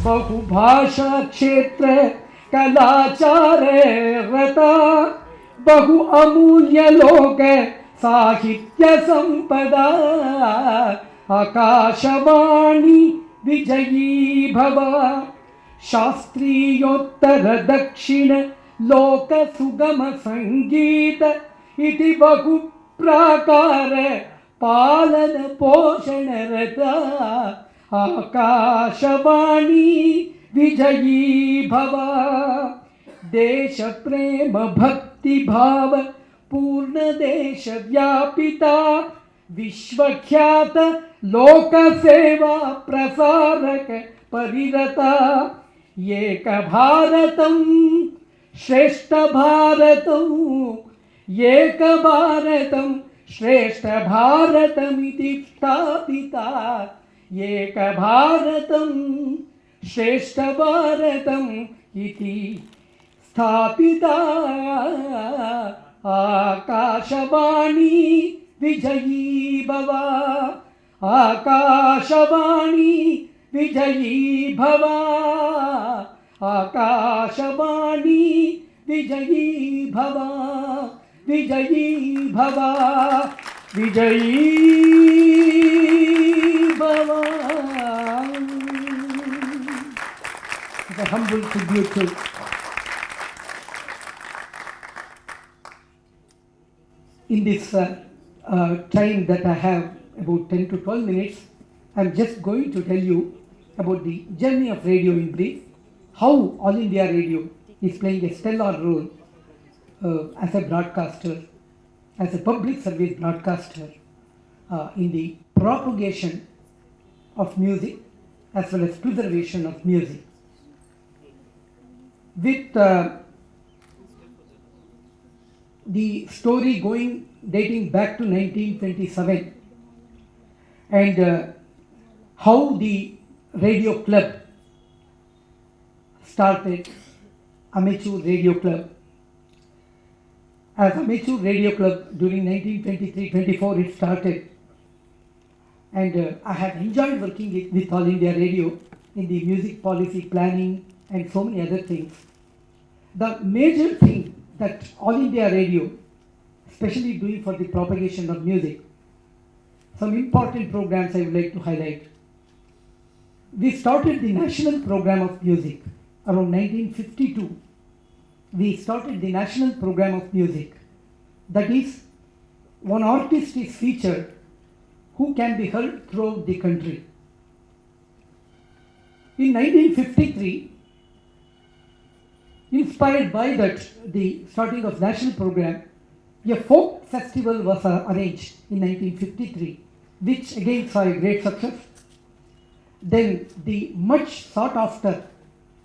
बहुभाषा क्षेत्र कलाचारे रता बहु अमूल्य लोक साहित्य संपदा आकाशवाणी विजयी भव शास्त्रीयोत्तर दक्षिण लोक सुगम संगीत इति बहु प्राकार पालन पोषण रता आकाशवाणी विजयी भव देश प्रेम भक्ति भाव पूर्ण देश व्यापिता विश्वख्यात लोक सेवा प्रसारक परिरता एक भारतं श्रेष्ठ भारतं एक भारतं श्रेष्ठ भारतमिति स्थापिता एक भारतं श्रेष्ठ भारतम् इति स्थापिता आकाशवाणी विजयी भव आकाशवाणी विजयी भव आकाशवाणी विजयी भव विजयी भव विजयी भव. The humble tribute to in this time that I have about 10 to 12 minutes, I am just going to tell you about the journey of radio in brief, how All India Radio is playing a stellar role as a broadcaster, as a public service broadcaster in the propagation of music as well as preservation of music. With the story dating back to 1927 and how the radio club started, amateur radio club. As amateur radio club during 1923-24 it started, and I have enjoyed working with All India Radio in the music policy planning and so many other things. The major thing that All India Radio, especially doing for the propagation of music, some important programs I would like to highlight. We started the National Program of Music around 1952. We started the National Program of Music. That is, one artist is featured who can be heard throughout the country. In 1953, inspired by that, the starting of national program, a folk festival was arranged in 1953, which again saw a great success. Then the much sought after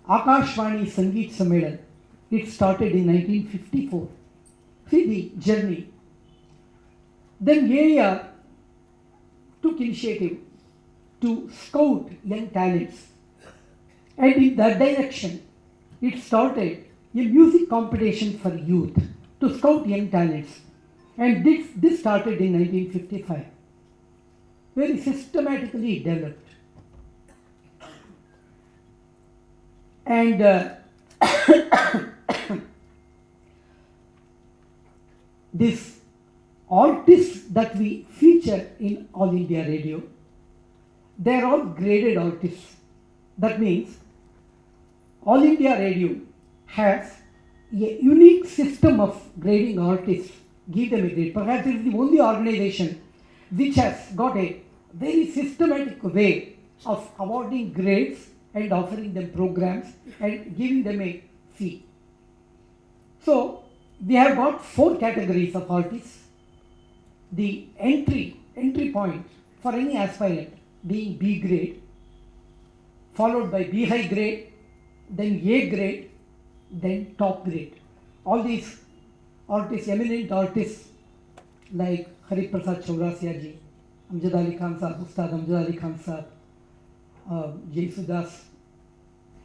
Akashvani Sangeet Sammelan, it started in 1954. See the journey. Then AIR took initiative to scout young talents, and in that direction it started a music competition for youth to scout young talents, and this started in 1955. Very systematically developed. And these artists that we feature in All India Radio, they are all graded artists. That means All India Radio has a unique system of grading artists, give them a grade. Perhaps it is the only organization which has got a very systematic way of awarding grades and offering them programs and giving them a fee. So we have got 4 categories of artists. The entry point for any aspirant being B grade, followed by B high grade, then A grade, then top grade. All these artists, eminent artists like Hari Prasad Chaurasia ji, Amjad Ali Khan Sahab, Ustad Amjad Ali Khan Sahab,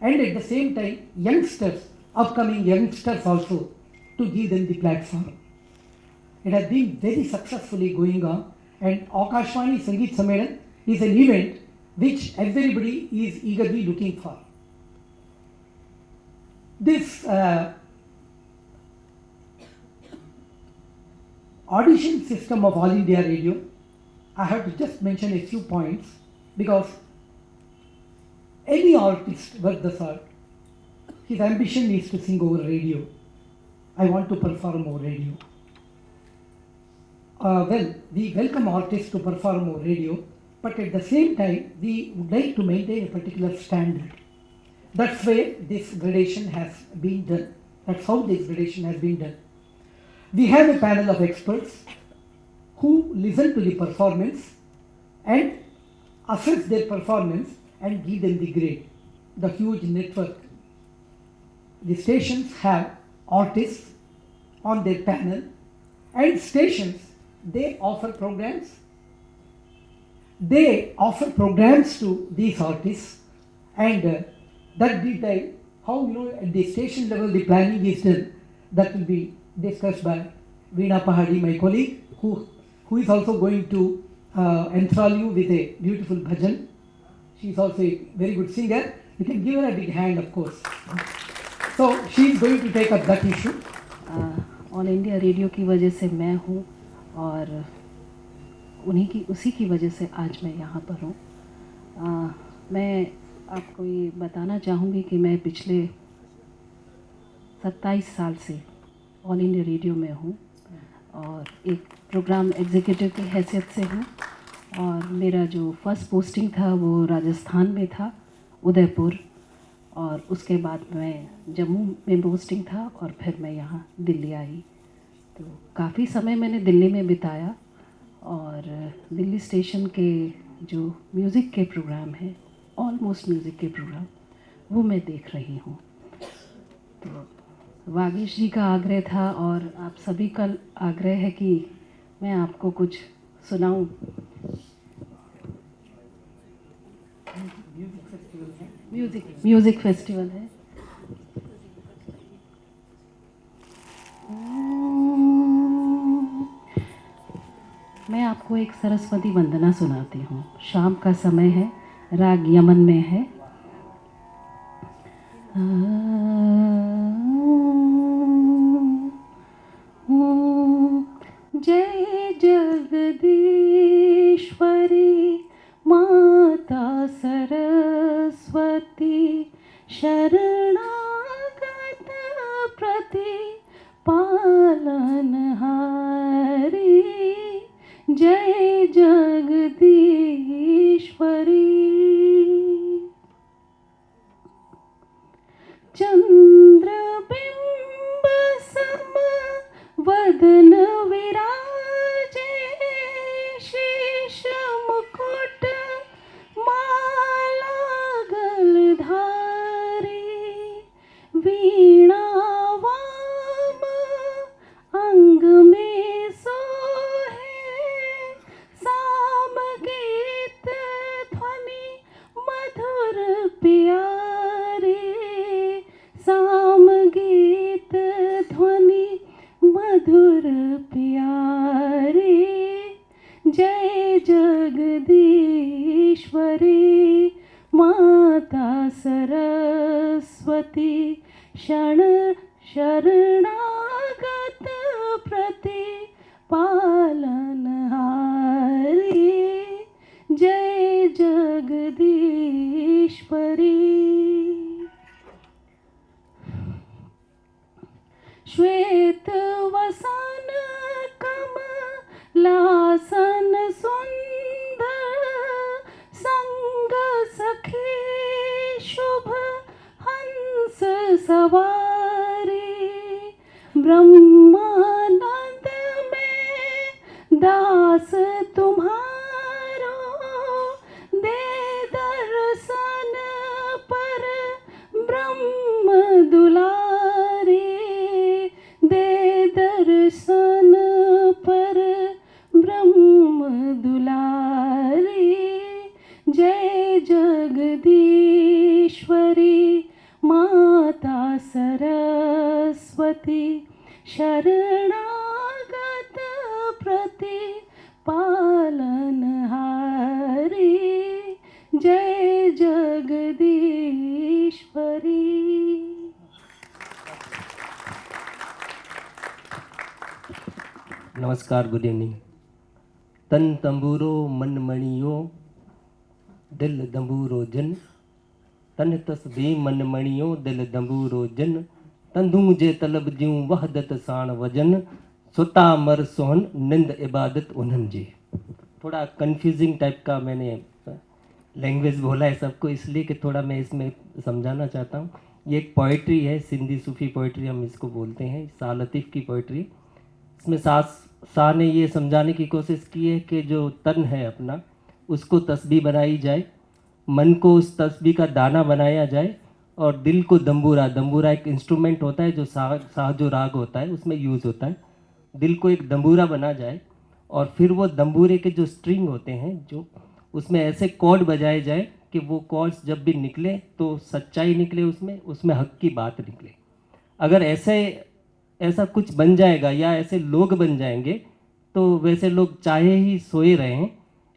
and at the same time youngsters, upcoming youngsters also, to give them the platform. It has been very successfully going on, and Akashvani Sangeet Sammelan is an event which everybody is eagerly looking for. This audition system of All India Radio, I have to just mention a few points, because any artist worth the salt, his ambition is to sing over radio. I want to perform over radio. Well, we welcome artists to perform over radio, but at the same time, we would like to maintain a particular standard. That's why this gradation has been done. That's how this gradation has been done. We have a panel of experts who listen to the performance and assess their performance and give them the grade. The huge network. The stations have artists on their panel, and stations, they offer programs. They offer programs to these artists, and that detail, how at the station level the planning is done, that will be discussed by Veena Pahadi, my colleague, who is also going to enthrall you with a beautiful bhajan. She is also a very good singer. You can give her a big hand, of course. So she is going to take up that issue. All India radio की वजह से मैं हूँ, और उसी की वजह से आज मैं यहाँ पर हूँ। मैं आपको ये बताना चाहूँगी कि मैं पिछले 27 साल से ऑल इंडिया रेडियो में हूँ, और एक प्रोग्राम एग्जीक्यूटिव की हैसियत से हूँ। और मेरा जो फर्स्ट पोस्टिंग था वो राजस्थान में था, उदयपुर, और उसके बाद मैं जम्मू में पोस्टिंग था, और फिर मैं यहाँ दिल्ली आई। तो काफ़ी समय मैंने दिल्ली में बिताया, और दिल्ली स्टेशन के जो म्यूज़िक के प्रोग्राम हैं, ऑलमोस्ट म्यूज़िक के प्रोग्राम, वो मैं देख रही हूँ। तो वागीश जी का आग्रह था, और आप सभी का आग्रह है कि मैं आपको कुछ सुनाऊँ। म्यूज़िक फेस्टिवल है। मैं आपको एक सरस्वती वंदना सुनाती हूँ। शाम का समय है, राग यमन में है। जय जगदीश्वरी माता सरस्वती, शरणागत प्रतिपालनहारी, जय जगदीश्वरी। चंद्रबिंब सम वदन विराजे, शीश मुकुट माला गलधारी, वीणा वाम अंग में सोहे, साम गीत ध्वनि मधुर प्यारे, साम गीत ध्वनि मधुर प्यारे, जय जगदीश्वरी माता सरस्वती, शरणागत प्रतिपालनहारी, जय जगदीश्वरी। श्वेत वसन कमलासन सुंदर, संग सखी शुभ हंस सवारी, ब्रह्मानंद में दास तुम्हारो, दे दर्शन पर ब्रह्म दुलारी, दे दर्शन पर ब्रह्म दुलारी, जय जगदीश्वरी माता सरस्वती, शरणागत प्रतिपालनहारी जय जगदीश्वरी। नमस्कार, गुड इवनिंग। तन तंबूरो मन मणियो दिल दंबूरो जन, तन तस्बी मन मणियो दिल दंबूरो जन, तंदू जे तलब ज्यूं वहदत साण वजन, सुता मर सोहन निंद इबादत उन्हन जी। थोड़ा कंफ्यूजिंग टाइप का मैंने लैंग्वेज बोला है सबको, इसलिए कि थोड़ा मैं इसमें समझाना चाहता हूँ। ये एक पोइट्री है, सिंधी सूफी पोइट्री हम इसको बोलते हैं, शाह लतीफ़ की पोइट्री। इसमें शाह ने ये समझाने की कोशिश की है कि जो तन है अपना, उसको तस्बीह बनाई जाए, मन को उस तस्बीह का दाना बनाया जाए, और दिल को दंबूरा, दंबूरा एक इंस्ट्रूमेंट होता है जो शाह जो राग होता है उसमें यूज़ होता है, दिल को एक दंबूरा बना जाए, और फिर वो दंबूरे के जो स्ट्रिंग होते हैं जो उसमें ऐसे कॉर्ड बजाए जाए कि वो कॉर्ड्स जब भी निकले तो सच्चाई निकले, उसमें हक की बात निकले। अगर ऐसा कुछ बन जाएगा या ऐसे लोग बन जाएंगे तो वैसे लोग चाहे ही सोए रहें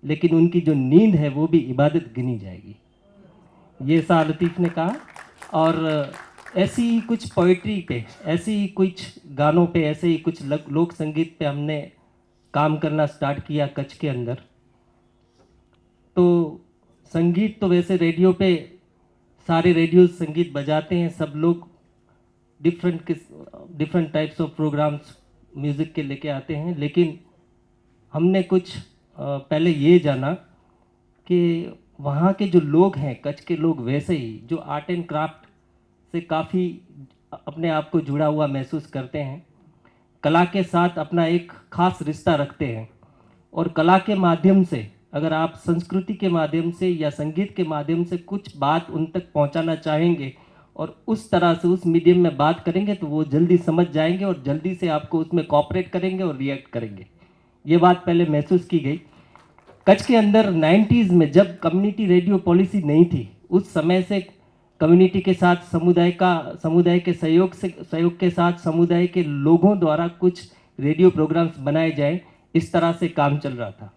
लेकिन उनकी जो नींद है वो भी इबादत गिनी जाएगी, ये शाह लतीफ़ ने कहा। और ऐसी ही कुछ पोइट्री पे, ऐसी ही कुछ गानों पे, ऐसे ही कुछ लोक संगीत पे हमने काम करना स्टार्ट किया कच्छ के अंदर। तो संगीत तो वैसे रेडियो पे सारे रेडियो संगीत बजाते हैं, सब लोग different types of programs music के लेके आते हैं, लेकिन हमने कुछ पहले ये जाना कि वहाँ के जो लोग हैं, कच्छ के लोग वैसे ही जो आर्ट एंड क्राफ्ट से काफ़ी अपने आप को जुड़ा हुआ महसूस करते हैं, कला के साथ अपना एक खास रिश्ता रखते हैं, और कला के माध्यम से अगर आप संस्कृति के माध्यम से या संगीत के माध्यम से कुछ बात उन तक पहुंचाना चाहेंगे और उस तरह से उस मीडियम में बात करेंगे तो वो जल्दी समझ जाएंगे और जल्दी से आपको उसमें कोऑपरेट करेंगे और रिएक्ट करेंगे। ये बात पहले महसूस की गई कच्छ के अंदर 90s में, जब कम्युनिटी रेडियो पॉलिसी नहीं थी, उस समय से कम्युनिटी के साथ समुदाय के सहयोग के साथ समुदाय के लोगों द्वारा कुछ रेडियो प्रोग्राम्स बनाए जाए, इस तरह से काम चल रहा था।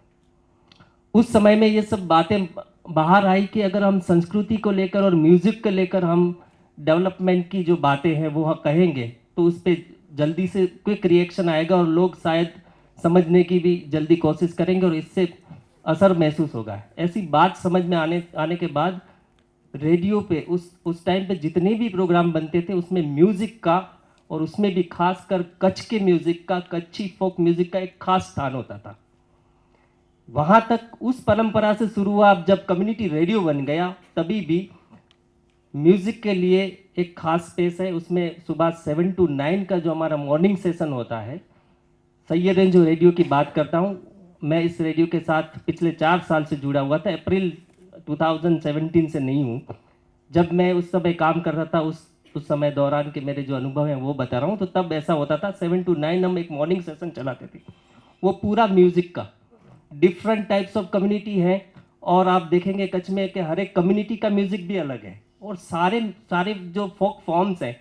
उस समय में ये सब बातें बाहर आई कि अगर हम संस्कृति को लेकर और म्यूज़िक को लेकर हम डेवलपमेंट की जो बातें हैं वो कहेंगे तो उस पर जल्दी से क्विक रिएक्शन आएगा और लोग शायद समझने की भी जल्दी कोशिश करेंगे और इससे असर महसूस होगा। ऐसी बात समझ में आने के बाद रेडियो पे उस टाइम पे जितने भी प्रोग्राम बनते थे उसमें म्यूज़िक का, और उसमें भी खासकर कच्छ के म्यूज़िक का, कच्छी फोक म्यूज़िक का एक खास स्थान होता था। वहाँ तक उस परंपरा से शुरू हुआ। अब जब कम्युनिटी रेडियो बन गया तभी भी म्यूज़िक के लिए एक खास स्पेस है। उसमें सुबह 7 to 9 का जो हमारा मॉर्निंग सेशन होता है, सैयद रेंजो रेडियो की बात करता हूँ मैं, इस रेडियो के साथ पिछले 4 साल से जुड़ा हुआ था, अप्रैल 2017 से नहीं हूँ। जब मैं उस समय काम कर रहा था, उस समय दौरान के मेरे जो अनुभव हैं वो बता रहा हूँ। तो तब ऐसा होता था 7 to 9 हम एक मॉर्निंग सेशन चलाते थे, वो पूरा म्यूज़िक का। डिफरेंट टाइप्स ऑफ कम्युनिटी हैं और आप देखेंगे कच्छ में कि हर एक कम्युनिटी का म्यूज़िक भी अलग है, और सारे जो फोक फॉर्म्स हैं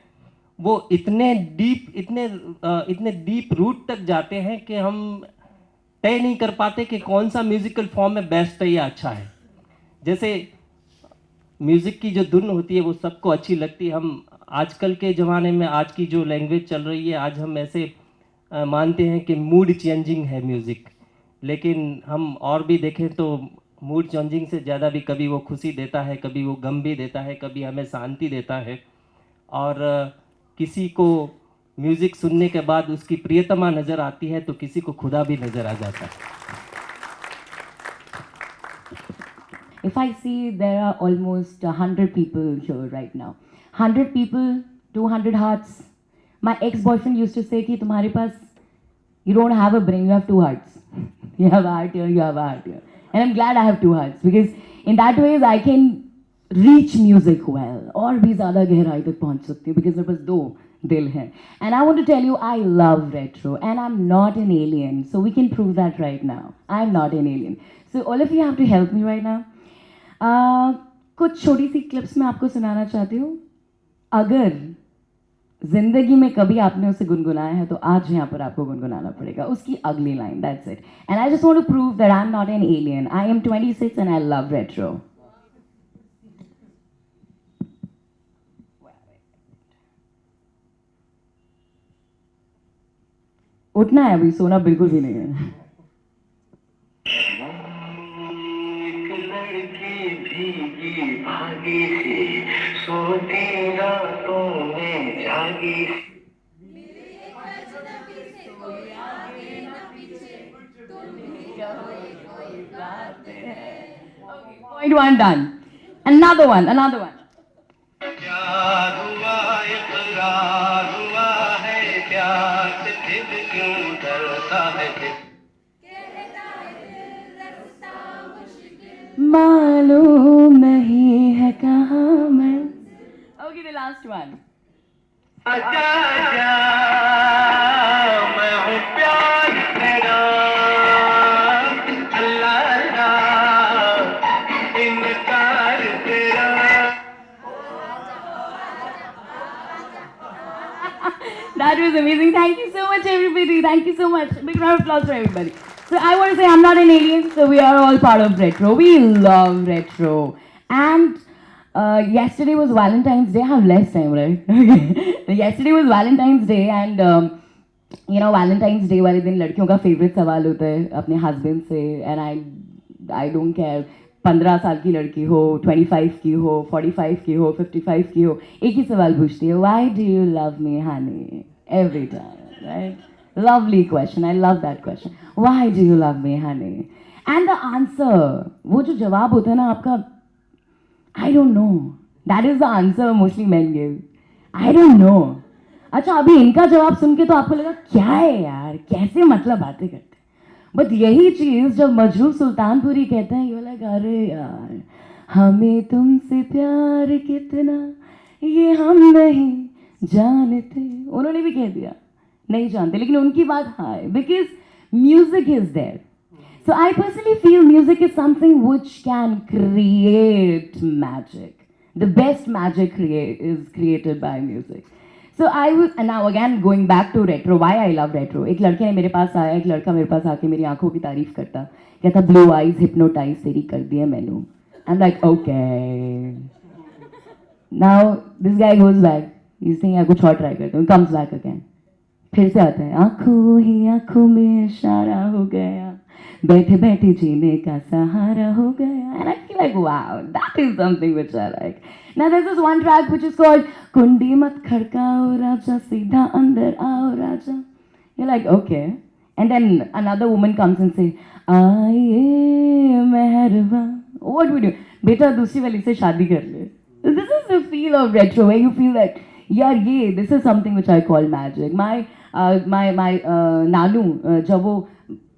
वो इतने डीप रूट तक जाते हैं कि हम तय नहीं कर पाते कि कौन सा म्यूजिकल फॉर्म में बेस्ट है या अच्छा है। जैसे म्यूज़िक की जो धुन होती है वो सबको अच्छी लगती है। हम आजकल के ज़माने में, आज की जो लैंग्वेज चल रही है, आज हम ऐसे मानते हैं कि मूड चेंजिंग है म्यूज़िक, लेकिन हम और भी देखें तो मूड चेंजिंग से ज़्यादा भी कभी वो खुशी देता है, कभी वो गम भी देता है, कभी हमें शांति देता है। और किसी को म्यूज़िक सुनने के बाद उसकी प्रियतमा नज़र आती है तो किसी को खुदा भी नज़र आ जाता है। If I see there are almost 100 people here right now, 100 people, 200 hearts. My ex-boyfriend used to say कि तुम्हारे पास, you don't have a brain, you have 2 hearts. You have a heart here, you have a heart here. And I'm glad I have 2 hearts because in that ways I can reach music well और भी ज़्यादा गहराई तक पहुँच सकती हूँ because मेरे पास 2 दिल हैं. And I want to tell you I love retro and I'm not an alien, so we can prove that right now. I'm not an alien. So all of you have to help me right now. कुछ छोटी सी clips मैं आपको सुनाना चाहती हूँ। अगर जिंदगी में कभी आपने उसे गुनगुनाया है तो आज यहाँ पर आपको गुनगुनाना पड़ेगा उसकी अगली line. That's it. And I just want to prove that I am not an alien. I am 26 and I love retro. उठना है अभी, सोना बिल्कुल भी नहीं है. एक लड़की भीगी भागी सी सोती रातों में जागी सी. Point one done. Another one, another one. प्यार हुआ इकरार हुआ है प्यार से फिर क्यों डरता है दिल. मालूम नहीं है कहाँ मैं. Okay, the last one. आजा आजा मैं हूँ प्यार तेरा अल्लाह अल्लाह इनकार तेरा. That was amazing. Thank you so much, everybody. Thank you so much. Big round of applause for everybody. So I want to say I'm not an alien, so we are all part of retro. We love retro. And yesterday was Valentine's Day. I have less time, right? Okay. Yesterday was Valentine's Day, and you know, Valentine's Day वाले दिन लड़कियों का favorite सवाल होता है अपने husband से, and I don't care 15 साल की लड़की हो, 25 की हो, 45 की हो, 55 की हो, एक ही सवाल पूछती है, why do you love me, honey? Every time, right? Lovely question. I love that question. Why do you love me, honey? And the answer, वो जो जवाब होता है ना आपका, I don't know. That is the answer mostly men give. I don't know. अच्छा अभी इनका जवाब सुन के तो आपको लगा क्या है यार, कैसे मतलब बातें करते. बट यही चीज जब मजरूह सुल्तानपुरी कहते हैं, यू लाइक अरे यार हमें तुमसे प्यार कितना ये हम नहीं जानते. उन्होंने भी कह दिया नहीं जानते, लेकिन उनकी बात हाँ है, because music is there. So I personally feel music is something which can create magic. The best magic is created by music. So I was, and now again going back to retro, why I love retro. एक लड़के ने मेरे पास आया, एक लड़का मेरे पास आके मेरी आंखों की तारीफ करता, कहता blue eyes hypnotize तेरी कर दी है मैंने. I'm like okay. Now this guy goes back. He's saying I कुछ और try करता हूँ. Comes back again. फिर से आता है, आंखों ही आंखों में इशारा हो गया, बैठे बैठे जीने का सहारा हो गया. And I feel like wow, that is something which I like. Now there's this one track which is called कुंडी मत खड़काओ राजा सीधा अंदर आओ राजा. You're like okay. And then another woman comes and say आइए मेहरबा. What we do? बेटा दूसरी वाली से शादी कर ले. This is the feel of retro where you feel that यार ये this is something which I call magic. My नानू जब वो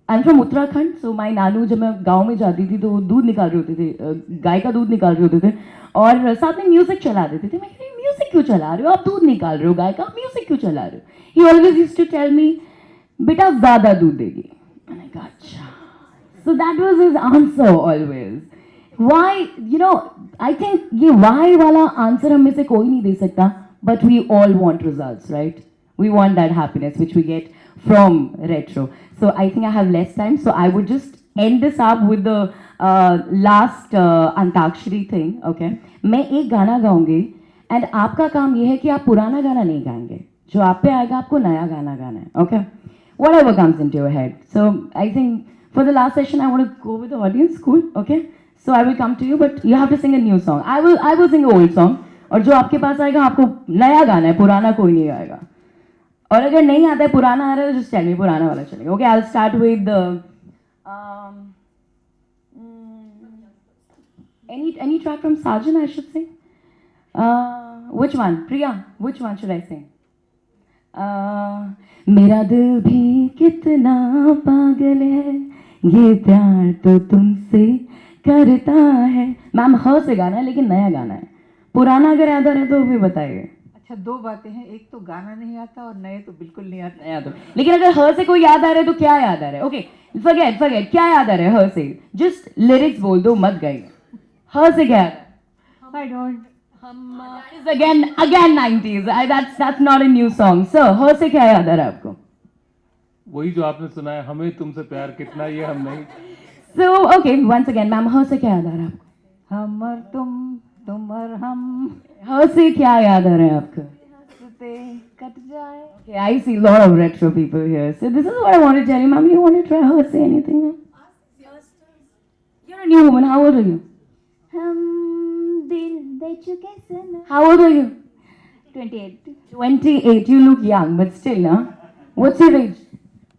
I'm from Uttarakhand, so my नानू जब मैं गांव में जाती थी तो वो दूध निकाल रहे होते थे, गाय का दूध निकाल रहे होते थे और साथ में म्यूजिक चला देते थे. मैं कह रही म्यूजिक क्यों चला रहे हो, आप दूध निकाल रहे हो गाय का, आप म्यूजिक क्यों चला रहे हो. He always used to tell me बेटा ज़्यादा दूध देगी. And I got अच्छा. So that was his answer always. Why, you know, I think ये why वाला आंसर हम में से कोई नहीं दे सकता, but we all want results, right? We want that happiness which we get from retro. So I think I have less time, so I would just end this up with the last antakshari thing, okay? मैं एक गाना गाऊंगी and आपका काम ये है कि आप पुराना गाना नहीं गाएंगे, जो आप पे आएगा आपको नया गाना गाना है, okay? Whatever comes into your head. So I think for the last session I want to go with the audience, cool, okay? So I will come to you, but you have to sing a new song. I will sing an old song. और जो आपके पास आएगा आपको नया गाना है, पुराना कोई नहीं आएगा. और अगर नहीं आता है पुराना आ रहा है तो just tell me पुराना वाला चलेगा. Okay, I'll start with the any track from Sajan I should sing. Which one? Priya, which one should I sing? मेरा दिल भी कितना पागल है, ये प्यार तो तुमसे करता है. मैम ह से गाना है लेकिन नया गाना है. पुराना अगर याद आ रहा है तो भी बताइए. अच्छा दो बातें हैं, एक तो गाना नहीं आता और नए तो बिल्कुल नहीं आता. नया तो, लेकिन अगर ह से कोई याद आ रहा है तो क्या याद आ रहा है. ओके फॉरगेट क्या याद आ रहा है ह से, जस्ट लिरिक्स बोल दो, मत गाइए. ह से क्या याद आ रहा है? I don't That is again 90s. That's not a new song. Sir, her से क्या याद आ रहा है आपको? वही जो आपने सुना है, हमें तुमसे प्यार कितना, ये हम नहीं. So okay, once again, ma'am, her से क्या याद आ रहा है आपको? हम और तुम और हम Her से क्या याद आ रहा है आपको? हंसते कट जाए. Okay, I see a lot of retro people here. So this is what I want to tell you, ma'am. You want to try her say anything? You're a new woman. How old are you? हम दिल दे चुके सनम. How old are you? 28. 28. You look young, but still, huh? What's your age?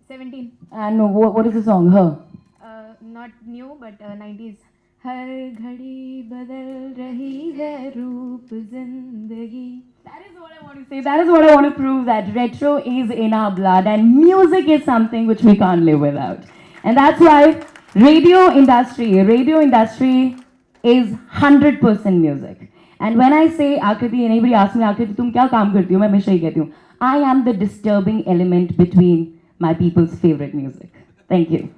17. And what is the song? Her. Not new but 90s. हर घड़ी बदल रही है रूप जिंदगी. That is what I want to say. That is what I want to prove, that retro is in our blood and music is something which we can't live without. And that's why radio industry is 100% music. And when I say Akriti, anybody asks me, Akriti, तुम क्या काम करती हो? मैं हमेशा ही कहती हूँ, I am the disturbing element between my people's favorite music. Thank you.